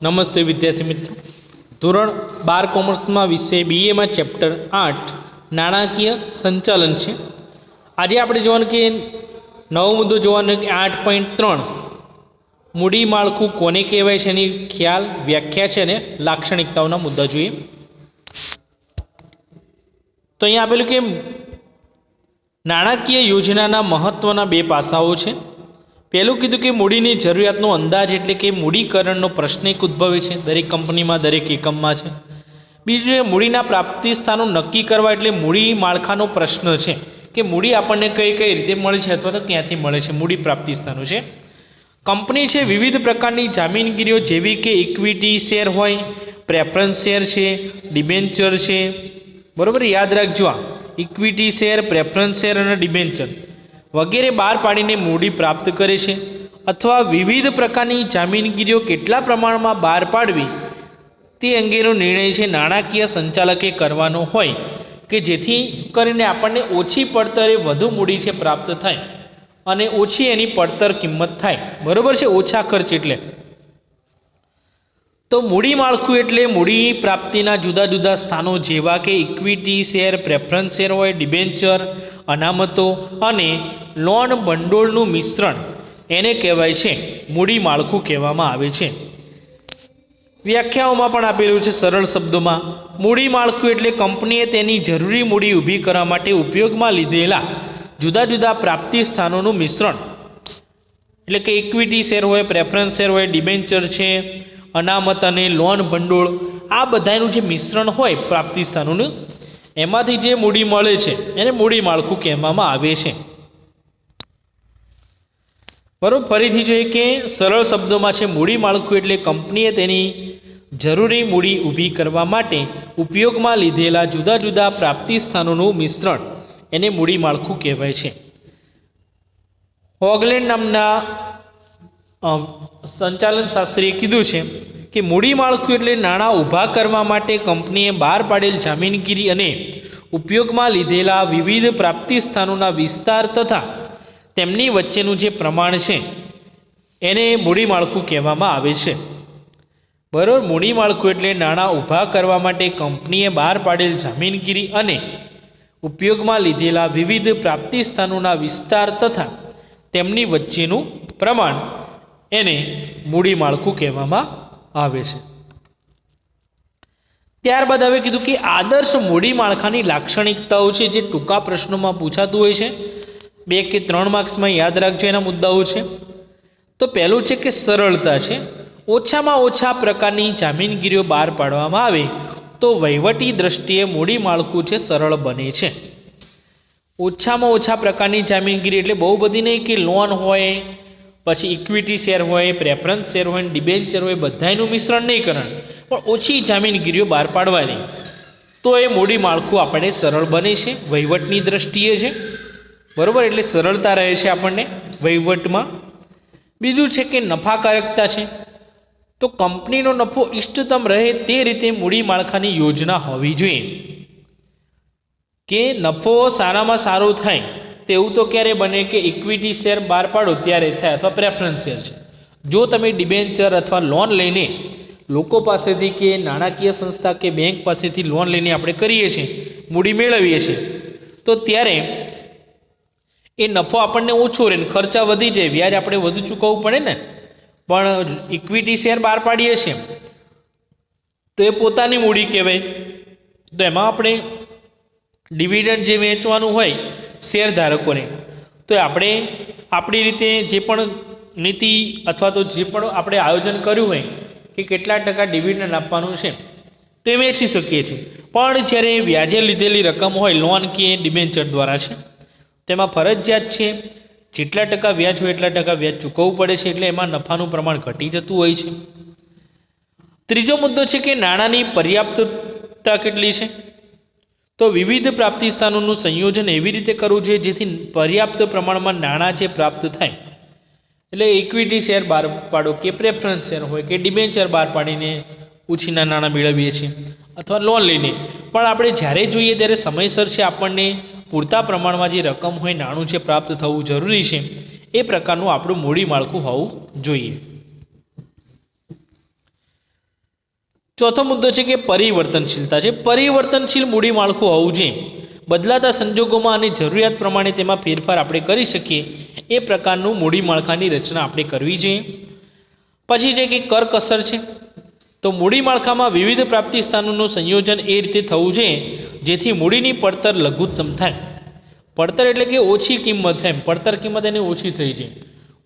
નમસ્તે વિદ્યાર્થી મિત્રો, ધોરણ 12 કોમર્સમાં વિષય બીએમાં ચેપ્ટર 8 નાણાકીય સંચાલન છે. આજે આપણે જોવાનું કે નવો મુદ્દો જોવાનો કે 8.3 મૂડી માળખું કોને કહેવાય છે એની ખ્યાલ, વ્યાખ્યા છે અને લાક્ષણિકતાઓના મુદ્દા જોઈએ. તો અહીંયા આપેલું કે નાણાકીય યોજનાના મહત્વના બે પાસાઓ છે. પહેલું કીધું કે મૂડીની જરૂરિયાતનો અંદાજ એટલે કે મૂડીકરણનો પ્રશ્ન એક ઉદ્ભવે છે, દરેક કંપનીમાં દરેક એકમમાં છે. બીજું છે મૂડીના પ્રાપ્તિ સ્થાનો નક્કી કરવા એટલે મૂડી માળખાનો પ્રશ્ન છે કે મૂડી આપણને કઈ કઈ રીતે મળે છે અથવા તો ક્યાંથી મળે છે. મૂડી પ્રાપ્તિ સ્થાનો છે. કંપની છે વિવિધ પ્રકારની જામીનગીરીઓ જેવી કે ઇક્વિટી શેર હોય, પ્રેફરન્સ શેર છે, ડિબેન્ચર છે. બરાબર, યાદ રાખજો આ ઇક્વિટી શેર, પ્રેફરન્સ શેર અને ડિબેન્ચર વગેરે બહાર પાડીને મૂડી પ્રાપ્ત કરે છે. અથવા વિવિધ પ્રકારની જામીનગીરીઓ કેટલા પ્રમાણમાં બહાર પાડવી તે અંગેનો નિર્ણય છે નાણાકીય સંચાલકે કરવાનો હોય કે જેથી કરીને આપણને ઓછી પડતરે વધુ મૂડી છે પ્રાપ્ત થાય અને ઓછી એની પડતર કિંમત થાય. બરાબર છે, ઓછા ખર્ચ. એટલે તો મૂડી માળખું એટલે મૂડી પ્રાપ્તિના જુદા જુદા સ્થાનો જેવા કે ઇક્વિટી શેર, પ્રેફરન્સ શેર હોય, ડિબેન્ચર, અનામતો અને લોન ભંડોળનું મિશ્રણ એને કહેવાય છે મૂડી માળખું કહેવામાં આવે છે. વ્યાખ્યાઓમાં પણ આપેલું છે સરળ શબ્દોમાં. મૂડી માળખું એટલે કંપનીએ તેની જરૂરી મૂડી ઊભી કરવા માટે ઉપયોગમાં લીધેલા જુદા જુદા પ્રાપ્તિ સ્થાનોનું મિશ્રણ. એટલે કે ઇક્વિટી શેર હોય, પ્રેફરન્સ શેર હોય, ડિબેન્ચર છે, અનામત અને લોન ભંડોળ, આ બધાનું જે મિશ્રણ હોય પ્રાપ્તિ સ્થાનોનું, એમાંથી જે મૂડી મળે છે એને મૂડી માળખું કહેવામાં આવે છે. બરાબર, ફરીથી જોઈએ કે સરળ શબ્દોમાં છે મૂડી માળખું એટલે કંપનીએ તેની જરૂરી મૂડી ઊભી કરવા માટે ઉપયોગમાં લીધેલા જુદા જુદા પ્રાપ્તિ સ્થાનોનું મિશ્રણ એને મૂડી માળખું કહેવાય છે. હોગલેન્ડ નામના સંચાલન શાસ્ત્રીએ કીધું છે કે મૂડી માળખું એટલે નાણાં ઊભા કરવા માટે કંપનીએ બહાર પાડેલ જામીનગીરી અને ઉપયોગમાં લીધેલા વિવિધ પ્રાપ્તિ સ્થાનોના વિસ્તાર તથા તેમની વચ્ચેનું જે પ્રમાણ છે એને મૂડી માળખું કહેવામાં આવે છે. બરાબર, મૂડી માળખું એટલે નાણાં ઊભા કરવા માટે કંપનીએ બહાર પાડેલ જામીનગીરી અને ઉપયોગમાં લીધેલા વિવિધ પ્રાપ્તિ સ્થાનોના વિસ્તાર તથા તેમની વચ્ચેનું પ્રમાણ એને મૂડી માળખું કહેવામાં આવે છે. ત્યારબાદ હવે કીધું કે આદર્શ મૂડી માળખાની લાક્ષણિકતાઓ છે જે ટૂંકા પ્રશ્નોમાં પૂછાતું હોય છે. 2 કે 3 માર્ક્સમાં યાદ રાખજો એના મુદ્દાઓ છે. તો પહેલું છે કે સરળતા છે. ઓછામાં ઓછા પ્રકારની જામીનગીરીઓ બહાર પાડવામાં આવે તો વહીવટી દ્રષ્ટિએ મૂડી માળખું છે સરળ બને છે. ઓછામાં ઓછા પ્રકારની જામીનગીરી એટલે બહુ બધી નહીં કે લોન હોય, પછી ઇક્વિટી શેર હોય, પ્રેફરન્સ શેર હોય, ડિબેન્ચર હોય, બધાનું મિશ્રણ નહીં કરવાનું, પણ ઓછી જામીનગીરીઓ બહાર પાડવાની, તો એ મૂડી માળખું આપણે સરળ બને છે વહીવટની દ્રષ્ટિએ છે. બરાબર, એટલે સરળતા રહે છે આપણને વહીવટમાં. બીજું છે કે નફાકારકતા છે. તો કંપનીનો નફો ઇષ્ટતમ રહે તે રીતે મૂડી માળખાની યોજના હોવી જોઈએ. કે નફો સારામાં સારો થાય તેવું તો ક્યારે બને કે ઇક્વિટી શેર બહાર પાડો ત્યારે થાય, અથવા પ્રેફરન્સ શેર છે. જો તમે ડિબેન્ચર અથવા લોન લઈને લોકો પાસેથી કે નાણાકીય સંસ્થા કે બેંક પાસેથી લોન લઈને આપણે કરીએ છીએ, મૂડી મેળવીએ છીએ, તો ત્યારે એ નફો આપણને ઓછો રહે, ખર્ચા વધી જાય, વ્યાજ આપણે વધુ ચૂકવવું પડે ને. પણ ઇક્વિટી શેર બહાર પાડીએ છીએ તો એ પોતાની મૂડી કહેવાય. તો એમાં આપણે ડિવિડન્ડ જે વેચવાનું હોય શેર ધારકોને, તો આપણે આપણી રીતે જે પણ નીતિ અથવા તો જે પણ આપણે આયોજન કર્યું હોય કે કેટલા ટકા ડિવિડન્ડ આપવાનું છે તે વેચી શકીએ છીએ. પણ જ્યારે વ્યાજે લીધેલી રકમ હોય, લોન કે ડિબેન્ચર દ્વારા છે, તેમાં ફરજિયાત છે જેટલા ટકા વ્યાજ હોય એટલા ટકા વ્યાજ ચૂકવવું પડે છે. એટલે એમાં નફાનું પ્રમાણ ઘટી જતું હોય છે. ત્રીજો મુદ્દો છે કે નાણાંની પર્યાપ્તતા કેટલી છે. તો વિવિધ પ્રાપ્તિ સ્થાનોનું સંયોજન એવી રીતે કરવું જોઈએ જેથી પર્યાપ્ત પ્રમાણમાં નાણાં છે પ્રાપ્ત થાય. એટલે ઇક્વિટી શેર બહાર પાડો કે પ્રેફરન્સ શેર હોય કે ડિબેન્ચર બહાર પાડીને ઉછીના નાણાં મેળવીએ છીએ અથવા લોન લઈને, પણ આપણે જ્યારે જોઈએ ત્યારે સમયસર છે આપણને પૂરતા પ્રમાણમાં જે રકમ હોય, નાણું છે પ્રાપ્ત થવું જરૂરી છે. એ પ્રકારનું આપણું મૂડી માળખું હોવું જોઈએ. ચોથો મુદ્દો છે કે પરિવર્તનશીલતા છે. પરિવર્તનશીલ મૂડી માળખું હોવું જોઈએ. બદલાતા સંજોગોમાં અને જરૂરિયાત પ્રમાણે તેમાં ફેરફાર આપણે કરી શકીએ એ પ્રકારનું મૂડી માળખાની રચના આપણે કરવી જોઈએ. પછી છે કે કરકસર છે. તો મૂડી માળખામાં વિવિધ પ્રાપ્તિ સ્થાનોનું સંયોજન એ રીતે થવું જોઈએ જેથી મૂડીની પડતર લઘુત્તમ થાય. પડતર એટલે કે ઓછી કિંમત થાય, પડતર કિંમત એની ઓછી થઈ જાય.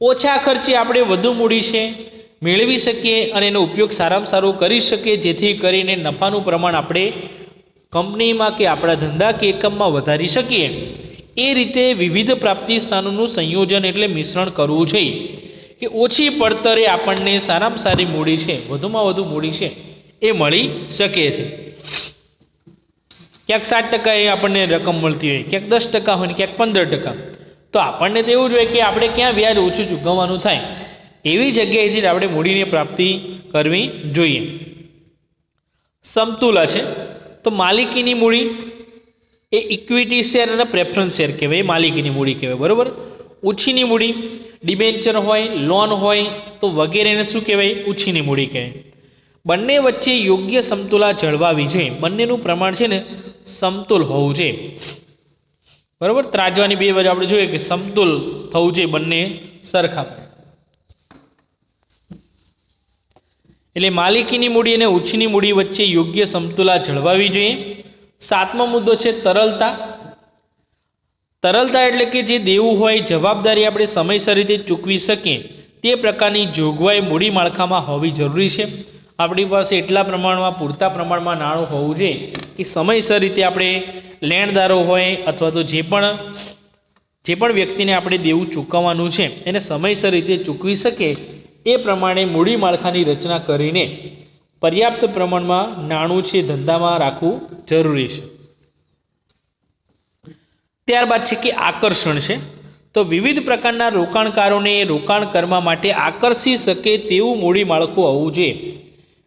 ઓછા ખર્ચે આપણે વધુ મૂડી છે મેળવી શકીએ અને એનો ઉપયોગ સારામાં સારો કરી શકીએ જેથી કરીને નફાનું પ્રમાણ આપણે કંપનીમાં કે આપણા ધંધા કે એકમમાં વધારી શકીએ. એ રીતે વિવિધ પ્રાપ્તિ સ્થાનોનું સંયોજન એટલે મિશ્રણ કરવું જોઈએ કે ઓછી પડતરે આપણને સારામાં સારી મૂડી છે, વધુમાં વધુ મૂડી છે એ મળી શકે છે. ક્યાંક 7% એ આપણને રકમ મળતી હોય, ક્યાંક 10% હોય ને ક્યાંક 15%. તો આપણને તો એવું જ હોય કે આપણે ક્યાં વ્યાજ ઓછું ચૂકવવાનું થાય એવી જગ્યાએથી જ આપણે મૂડીની પ્રાપ્તિ કરવી જોઈએ. સમતુલા છે. તો માલિકીની મૂડી એ ઇક્વિટી શેર અને પ્રેફરન્સ શેર કહેવાય, એ માલિકીની મૂડી કહેવાય, બરાબર. ઓછીની મૂડી ડિબેન્ચર હોય, લોન હોય તો વગેરેને શું કહેવાય? ઓછીની મૂડી કહેવાય. બંને વચ્ચે યોગ્ય સમતુલા જળવાવી જોઈએ. બંનેનું પ્રમાણ છે ને સમતુલ હોવું જોઈએ, બરાબર. ત્રાજવાની બે બાજુ આપણે જોઈએ કે સમતુલ થવું જોઈએ, બંને સરખા. એટલે માલિકીની મૂડી અને ઓછીની મૂડી વચ્ચે યોગ્ય સમતુલા જળવાવી જોઈએ. સાતમો મુદ્દો છે તરલતા. તરલતા એટલે કે જે દેવું હોય, જવાબદારી આપણે સમયસર રીતે ચૂકવી શકીએ તે પ્રકારની જોગવાઈ મૂડી માળખામાં હોવી જરૂરી છે. આપણી પાસે એટલા પ્રમાણમાં, પૂરતા પ્રમાણમાં નાણું હોવું જોઈએ કે સમયસર રીતે આપણે લેણદારો હોય અથવા તો જે પણ વ્યક્તિને આપણે દેવું ચૂકવવાનું છે એને સમયસર રીતે ચૂકવી શકે એ પ્રમાણે મૂડી માળખાની રચના કરીને પર્યાપ્ત પ્રમાણમાં નાણું છે ધંધામાં રાખવું જરૂરી છે. ત્યારબાદ છે કે આકર્ષણ છે. તો વિવિધ પ્રકારના રોકાણકારોને રોકાણ કરવા માટે આકર્ષી શકે તેવું મૂડી માળખું હોવું જોઈએ.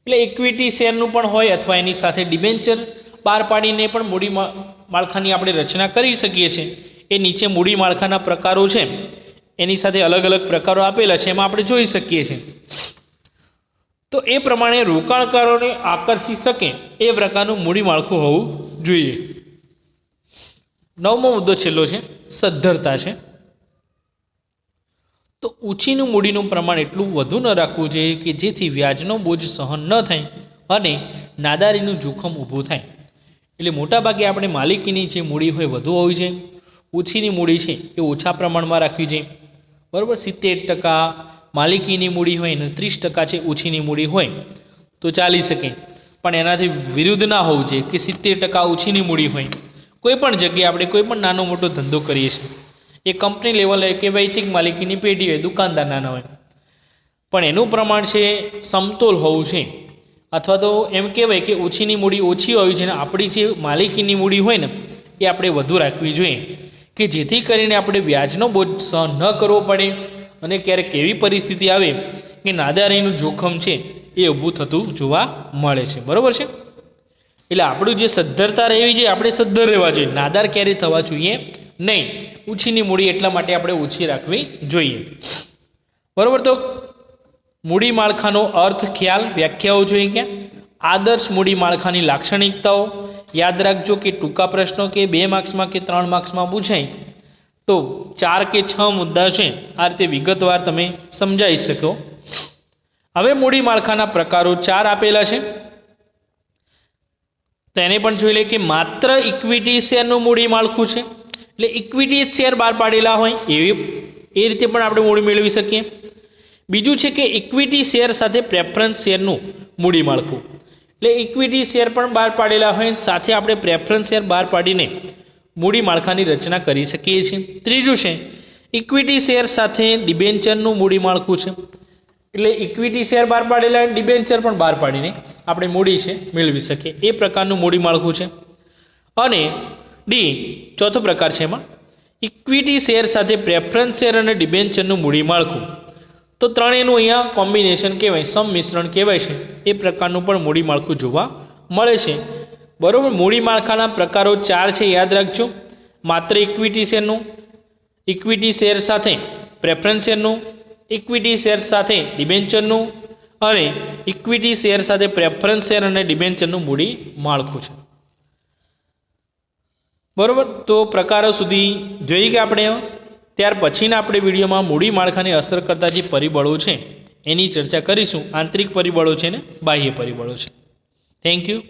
એટલે ઇક્વિટી શેરનું પણ હોય અથવા એની સાથે ડિબેન્ચર બહાર પાડીને પણ મૂડી માળખાની આપણે રચના કરી શકીએ છીએ. એ નીચે મૂડી માળખાના પ્રકારો છે એની સાથે અલગ અલગ પ્રકારો આપેલા છે, એમાં આપણે જોઈ શકીએ છીએ. તો એ પ્રમાણે રોકાણકારોને આકર્ષી શકે એ પ્રકારનું મૂડી માળખું હોવું જોઈએ. નવમો મુદ્દો છેલ્લો છે સદ્ધરતા છે. તો ઊંચીનું મૂડીનું પ્રમાણ એટલું વધુ ન રાખવું જોઈએ કે જેથી વ્યાજનો બોજ સહન ન થાય અને નાદારીનું જોખમ ઊભું થાય. એટલે મોટાભાગે આપણે માલિકીની જે મૂડી હોય વધુ હોવી જોઈએ, ઓછીની મૂડી છે એ ઓછા પ્રમાણમાં રાખવી જોઈએ, બરાબર. 70% માલિકીની મૂડી હોય અને 30% છે ઓછીની મૂડી હોય તો ચાલી શકે. પણ એનાથી વિરુદ્ધ ના હોવું જોઈએ કે 70% ઓછીની મૂડી હોય. કોઈ પણ જગ્યાએ આપણે કોઈ પણ નાનો મોટો ધંધો કરીએ છીએ, એ કંપની લેવલે કે વૈયક્તિક માલિકીની પેઢી હોય, દુકાનદાર નાના હોય, પણ એનું પ્રમાણ છે સમતોલ હોવું છે. અથવા તો એમ કહેવાય કે ઓછીની મૂડી ઓછી હોવી છે અને આપણી જે માલિકીની મૂડી હોય ને એ આપણે વધુ રાખવી જોઈએ કે જેથી કરીને આપણે વ્યાજનો બોજ સહન ન કરવો પડે અને ક્યારેક એવી પરિસ્થિતિ આવે કે નાદારીનું જોખમ છે એ ઊભું થતું જોવા મળે છે, બરાબર છે. એટલે આપણું જે સદ્ધરતા રહેવી જોઈએ, આપણે સદ્ધર રહેવા જોઈએ, નાદાર ક્યારેય થવા જોઈએ નહીં. ઓછીની મૂડી એટલા માટે આપણે ઓછી રાખવી જોઈએ, બરાબર. તો મૂડી માળખાનો અર્થ, ખ્યાલ, વ્યાખ્યાઓ જોઈએ. ક્યાં આદર્શ મૂડી માળખાની લાક્ષણિકતાઓ યાદ રાખજો કે ટૂંકા પ્રશ્નો કે 2 માર્ક્સમાં કે 3 માર્ક્સમાં પૂછાય તો 4 કે 6 મુદ્દા છે આ રીતે વિગતવાર તમે સમજાવી શકો. હવે મૂડી માળખાના પ્રકારો 4 આપેલા છે, તેને પણ જોઈ લે કે માત્ર ઇક્વિટી શેરનું મૂડી માળખું છે, એટલે ઇક્વિટી શેર બહાર પાડેલા હોય એ રીતે પણ આપણે મૂડી મેળવી શકીએ. બીજું છે કે ઇક્વિટી શેર સાથે પ્રેફરન્સ શેરનું મૂડી માળખું, એટલે ઇક્વિટી શેર પણ બહાર પાડેલા હોય સાથે આપણે પ્રેફરન્સ શેર બહાર પાડીને મૂડી માળખાની રચના કરી શકીએ છીએ. ત્રીજું છે ઇક્વિટી શેર સાથે ડિબેન્ચરનું મૂડી માળખું છે, એટલે ઇક્વિટી શેર બહાર પાડેલા હોય, ડિબેન્ચર પણ બહાર પાડીને આપણે મૂડી છે મેળવી શકીએ એ પ્રકારનું મૂડી માળખું છે. અને ડી ચોથો પ્રકાર છે એમાં ઇક્વિટી શેર સાથે પ્રેફરન્સ શેર અને ડિબેન્ચરનું મૂડી માળખું. તો ત્રણેયનું અહીંયા કોમ્બિનેશન કહેવાય, સંમિશ્રણ કહેવાય છે. એ પ્રકારનું પણ મૂડી માળખું જોવા મળે છે, બરાબર. મૂડી માળખાના પ્રકારો 4 છે, યાદ રાખજો. માત્ર ઇક્વિટી શેરનું, ઇક્વિટી શેર સાથે પ્રેફરન્સ શેરનું, ઇક્વિટી શેર સાથે ડિબેન્ચરનું અને ઇક્વિટી શેર સાથે પ્રેફરન્સ શેર અને ડિબેન્ચરનું મૂડી માળખું છે. બરાબર, તો પ્રકારો સુધી જોઈએ કે આપણે ત્યાર પછીના આપણે વિડીયોમાં મૂડી માળખાને અસર કરતા જે પરિબળો છે એની ચર્ચા કરીશું. આંતરિક પરિબળો છે ને બાહ્ય પરિબળો છે. Thank you.